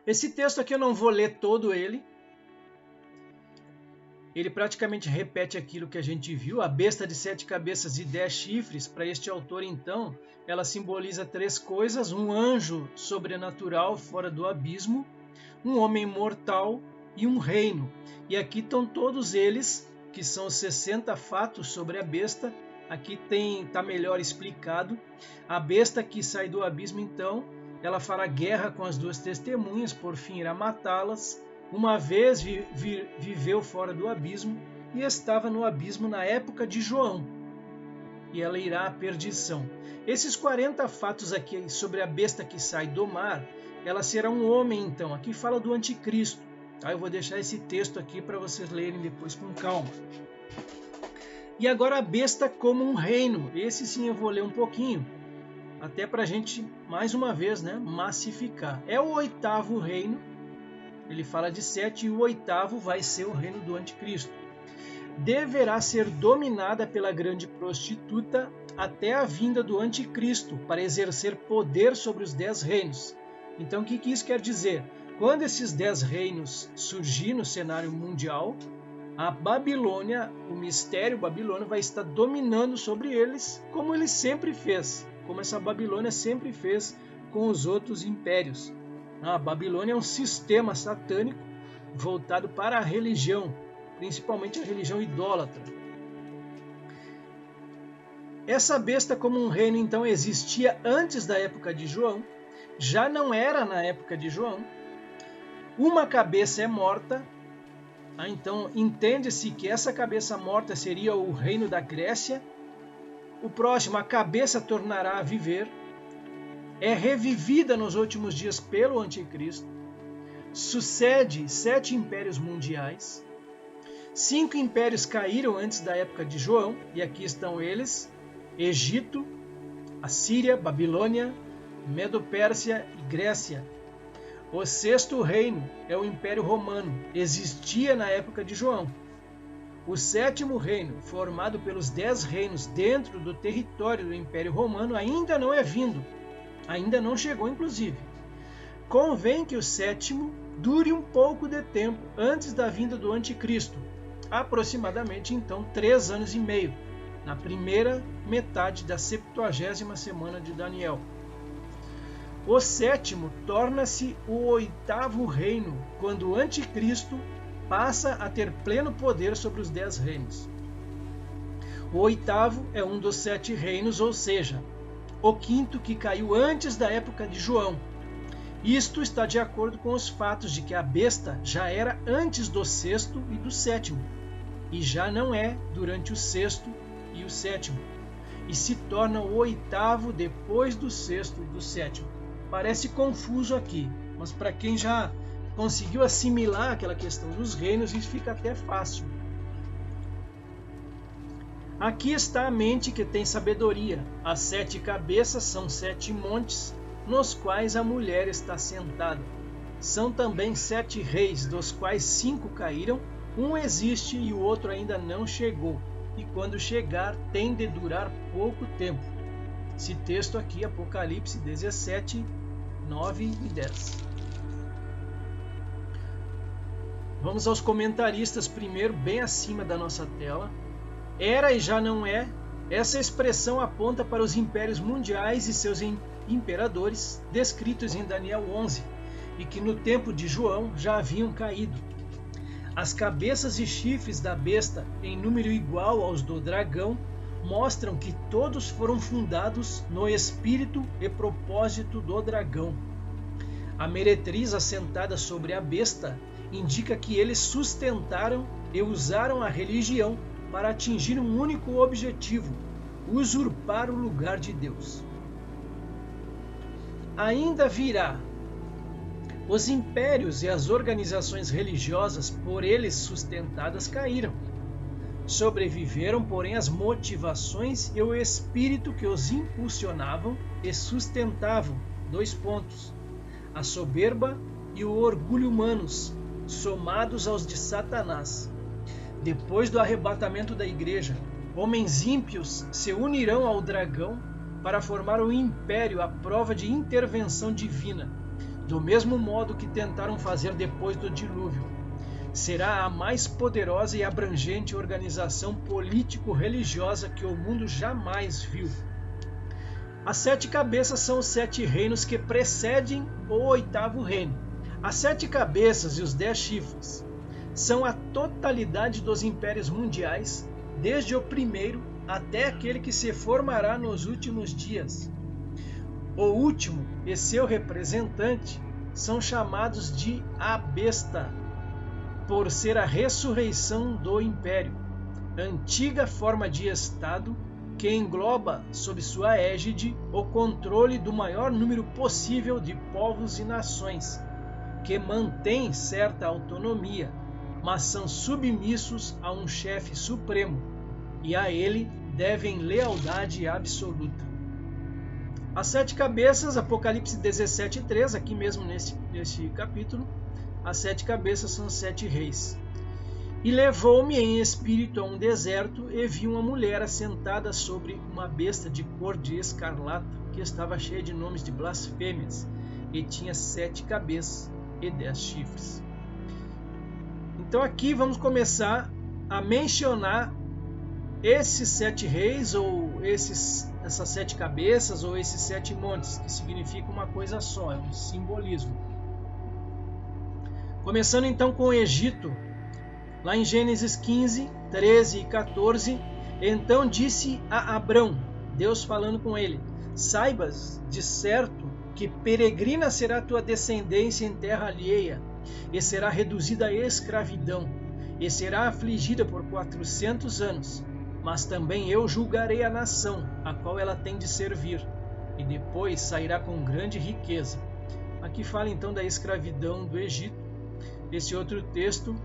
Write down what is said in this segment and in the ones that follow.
Esse texto aqui eu não vou ler todo ele. Ele praticamente repete aquilo que a gente viu. A besta de 7 cabeças e 10 chifres, para este autor então, ela simboliza 3 coisas: um anjo sobrenatural fora do abismo, um homem mortal e um reino. E aqui estão todos eles, que são 60 fatos sobre a besta. Aqui está melhor explicado. A besta que sai do abismo então, ela fará guerra com as 2 testemunhas, por fim irá matá-las. Uma vez viveu fora do abismo e estava no abismo na época de João, e ela irá à perdição. Esses 40 fatos aqui sobre a besta que sai do mar, ela será um homem então. Aqui fala do anticristo. Tá? Eu vou deixar esse texto aqui para vocês lerem depois com calma. E agora a besta como um reino. Esse sim eu vou ler um pouquinho, até para a gente, mais uma vez, massificar. É o 8º reino. Ele fala de 7 e o 8º vai ser o reino do anticristo. Deverá ser dominada pela grande prostituta até a vinda do anticristo, para exercer poder sobre os 10 reinos. Então o que isso quer dizer? Quando esses 10 reinos surgir no cenário mundial, a Babilônia, o mistério babilônico, vai estar dominando sobre eles, como ele sempre fez, como essa Babilônia sempre fez com os outros impérios. A Babilônia é um sistema satânico voltado para a religião, principalmente a religião idólatra. Essa besta como um reino, então, existia antes da época de João, já não era na época de João. Uma cabeça é morta, então entende-se que essa cabeça morta seria o reino da Grécia. O próximo, a cabeça tornará a viver. É revivida nos últimos dias pelo anticristo, sucede 7 impérios mundiais, 5 impérios caíram antes da época de João, e aqui estão eles: Egito, Assíria, Babilônia, Medo-Pérsia e Grécia. O 6º reino é o Império Romano, existia na época de João. O 7º reino, formado pelos 10 reinos dentro do território do Império Romano, ainda não é vindo. Ainda não chegou, inclusive. Convém que o 7º dure um pouco de tempo antes da vinda do anticristo, aproximadamente então 3 anos e meio, na primeira metade da 70ª semana de Daniel. O 7º torna-se o 8º reino, quando o anticristo passa a ter pleno poder sobre os 10 reinos. O 8º é um dos 7 reinos, ou seja, o 5º que caiu antes da época de João. Isto está de acordo com os fatos de que a besta já era antes do 6º e do 7º, e já não é durante o 6º e o 7º, e se torna o 8º depois do 6º e do 7º. Parece confuso aqui, mas para quem já conseguiu assimilar aquela questão dos reinos, isso fica até fácil. Aqui está a mente que tem sabedoria. As 7 cabeças são 7 montes, nos quais a mulher está sentada. São também 7 reis, dos quais 5 caíram, um existe e o outro ainda não chegou, e quando chegar tem de durar pouco tempo. Esse texto aqui, Apocalipse 17, 9 e 10. Vamos aos comentaristas primeiro, bem acima da nossa tela. Era e já não é. Essa expressão aponta para os impérios mundiais e seus imperadores, descritos em Daniel 11, e que no tempo de João já haviam caído. As cabeças e chifres da besta, em número igual aos do dragão, mostram que todos foram fundados no espírito e propósito do dragão. A meretriz assentada sobre a besta indica que eles sustentaram e usaram a religião para atingir um único objetivo: usurpar o lugar de Deus. Ainda virá. Os impérios e as organizações religiosas por eles sustentadas caíram. Sobreviveram, porém, as motivações e o espírito que os impulsionavam e sustentavam. 2 pontos. A soberba e o orgulho humanos, somados aos de Satanás. Depois do arrebatamento da igreja, homens ímpios se unirão ao dragão para formar um império à prova de intervenção divina, do mesmo modo que tentaram fazer depois do dilúvio. Será a mais poderosa e abrangente organização político-religiosa que o mundo jamais viu. As 7 cabeças são os 7 reinos que precedem o 8º reino. As 7 cabeças e os 10 chifres são a totalidade dos impérios mundiais, desde o primeiro até aquele que se formará nos últimos dias. O último e seu representante são chamados de a besta, por ser a ressurreição do império, antiga forma de Estado que engloba sob sua égide o controle do maior número possível de povos e nações, que mantém certa autonomia, mas são submissos a um chefe supremo, e a ele devem lealdade absoluta. As 7 cabeças, Apocalipse 17:3, aqui mesmo nesse capítulo, as 7 cabeças são os 7 reis. E levou-me em espírito a um deserto, e vi uma mulher assentada sobre uma besta de cor de escarlata, que estava cheia de nomes de blasfêmias, e tinha 7 cabeças e 10 chifres. Então aqui vamos começar a mencionar esses 7 reis, ou essas 7 cabeças, ou esses 7 montes, que significa uma coisa só, é um simbolismo. Começando então com o Egito, lá em Gênesis 15, 13 e 14, então disse a Abrão, Deus falando com ele, saibas de certo que peregrina será a tua descendência em terra alheia, e será reduzida à escravidão, e será afligida por 400 anos, mas também eu julgarei a nação, a qual ela tem de servir, e depois sairá com grande riqueza. Aqui fala então da escravidão do Egito. Esse outro texto,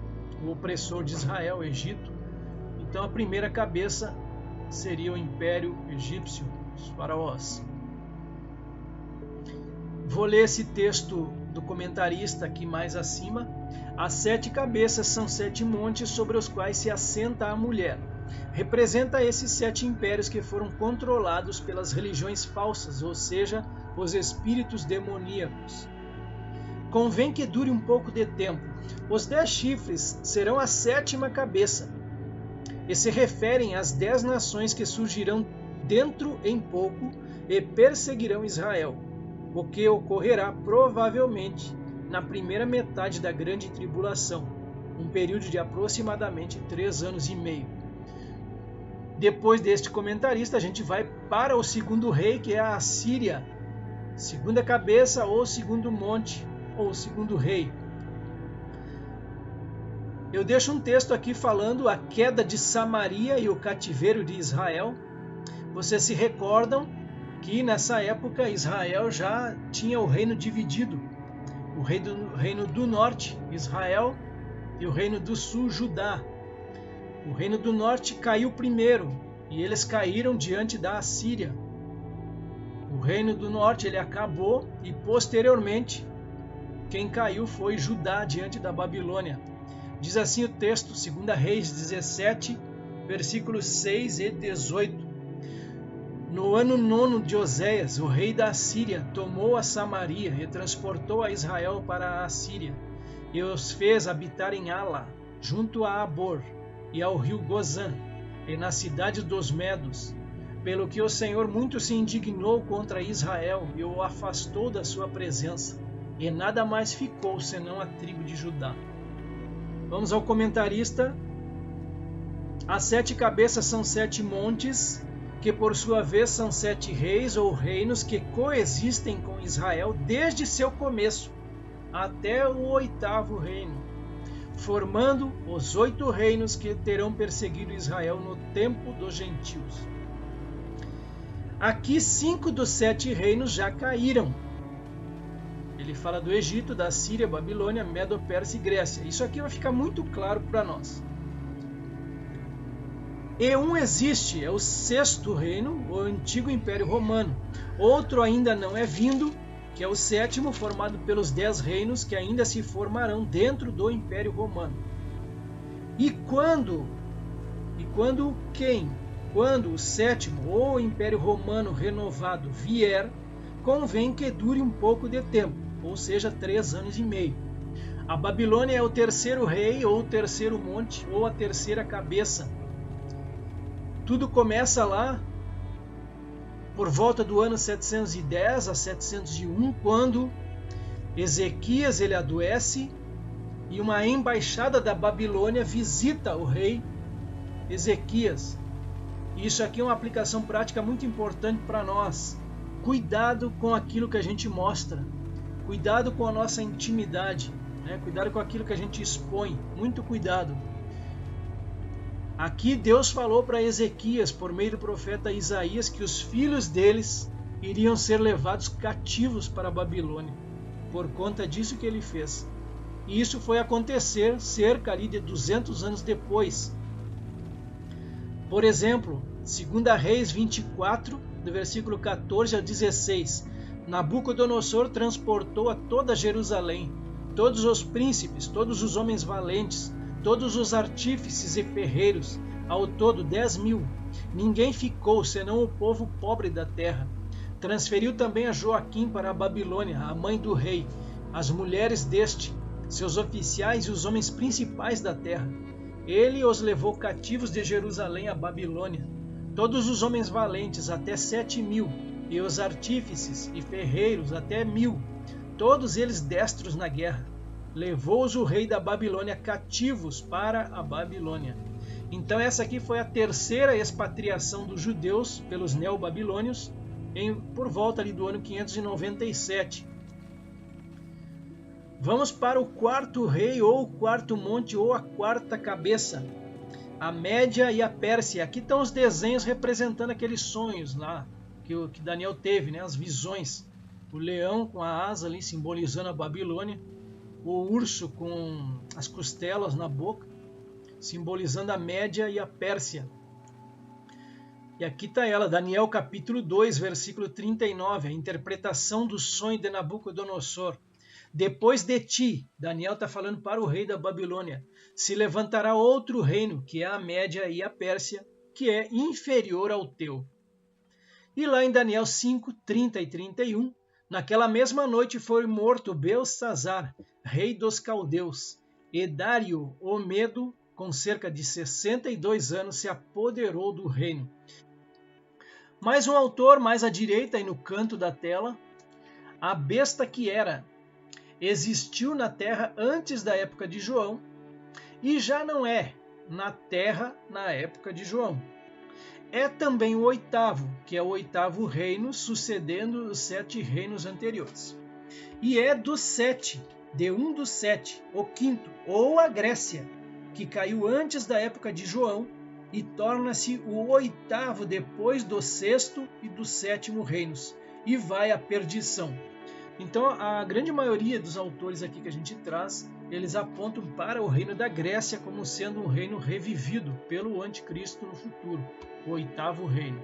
o opressor de Israel, o Egito. Então a primeira cabeça seria o Império Egípcio, os faraós. Vou ler esse texto do comentarista aqui mais acima. As 7 cabeças são 7 montes sobre os quais se assenta a mulher. Representa esses 7 impérios que foram controlados pelas religiões falsas, ou seja, os espíritos demoníacos. Convém que dure um pouco de tempo. Os 10 chifres serão a 7ª cabeça, e se referem às 10 nações que surgirão dentro em pouco e perseguirão Israel, o que ocorrerá provavelmente na primeira metade da grande tribulação, um período de aproximadamente 3 anos e meio. Depois deste comentarista, a gente vai para o 2º rei, que é a Assíria, 2ª cabeça ou 2º monte, ou 2º rei. Eu deixo um texto aqui falando a queda de Samaria e o cativeiro de Israel. Vocês se recordam que nessa época Israel já tinha o reino dividido. O reino do norte, Israel, e o reino do sul, Judá. O reino do norte caiu primeiro, e eles caíram diante da Assíria. O reino do norte ele acabou, e posteriormente quem caiu foi Judá diante da Babilônia. Diz assim o texto, 2 Reis 17, versículos 6 e 18. No ano 9 de Oséias, o rei da Assíria tomou a Samaria e transportou a Israel para a Assíria, e os fez habitar em Ala, junto a Abor, e ao rio Gozã, e na cidade dos Medos, pelo que o Senhor muito se indignou contra Israel e o afastou da sua presença, e nada mais ficou senão a tribo de Judá. Vamos ao comentarista. As 7 cabeças são 7 montes, que por sua vez são 7 reis ou reinos que coexistem com Israel desde seu começo até o 8º reino, formando os 8 reinos que terão perseguido Israel no tempo dos gentios. Aqui 5 dos 7 reinos já caíram. Ele fala do Egito, da Síria, Babilônia, Medo-Pérsia e Grécia. Isso aqui vai ficar muito claro para nós. E um existe, é o 6º reino, o antigo Império Romano. Outro ainda não é vindo, que é o 7º, formado pelos 10 reinos que ainda se formarão dentro do Império Romano. Quando o 7º ou Império Romano renovado vier, convém que dure um pouco de tempo, ou seja, 3 anos e meio. A Babilônia é o terceiro rei, ou o terceiro monte, ou a terceira cabeça. Tudo começa lá por volta do ano 710 a 701, quando Ezequias ele adoece e uma embaixada da Babilônia visita o rei Ezequias. Isso aqui é uma aplicação prática muito importante para nós. Cuidado com aquilo que a gente mostra, cuidado com a nossa intimidade, né? Cuidado com aquilo que a gente expõe, muito cuidado. Aqui Deus falou para Ezequias, por meio do profeta Isaías, que os filhos deles iriam ser levados cativos para a Babilônia, por conta disso que ele fez. E isso foi acontecer cerca ali de 200 anos depois. Por exemplo, 2 Reis 24, do versículo 14 ao 16, Nabucodonosor transportou a toda Jerusalém, todos os príncipes, todos os homens valentes, todos os artífices e ferreiros, ao todo 10.000. Ninguém ficou, senão o povo pobre da terra. Transferiu também a Joaquim para a Babilônia, a mãe do rei, as mulheres deste, seus oficiais e os homens principais da terra. Ele os levou cativos de Jerusalém à Babilônia, todos os homens valentes até 7.000, e os artífices e ferreiros até 1.000, todos eles destros na guerra. Levou-os o rei da Babilônia cativos para a Babilônia. Então essa aqui foi a terceira expatriação dos judeus pelos neobabilônios, por volta ali do ano 597. Vamos para o quarto rei, ou o quarto monte, ou a quarta cabeça, a Média e a Pérsia. Aqui estão os desenhos representando aqueles sonhos lá que Daniel teve, né? As visões. O leão com a asa ali simbolizando a Babilônia, o urso com as costelas na boca, simbolizando a Média e a Pérsia. E aqui está ela, Daniel capítulo 2, versículo 39, a interpretação do sonho de Nabucodonosor. Depois de ti, Daniel está falando para o rei da Babilônia, se levantará outro reino, que é a Média e a Pérsia, que é inferior ao teu. E lá em Daniel 5, 30 e 31, naquela mesma noite foi morto Belsazzar, rei dos caldeus, e Dário, o Medo, com cerca de 62 anos, se apoderou do reino. Mais um autor, mais à direita, aí no canto da tela, a besta que era, existiu na terra antes da época de João, e já não é na terra na época de João. É também o oitavo, que é o oitavo reino, sucedendo os 7 reinos anteriores. E é dos 7, de um dos 7, o quinto, ou a Grécia, que caiu antes da época de João, e torna-se o oitavo depois do 6º e do 7º reinos, e vai à perdição. Então, a grande maioria dos autores aqui que a gente traz, eles apontam para o reino da Grécia como sendo um reino revivido pelo anticristo no futuro, o oitavo reino.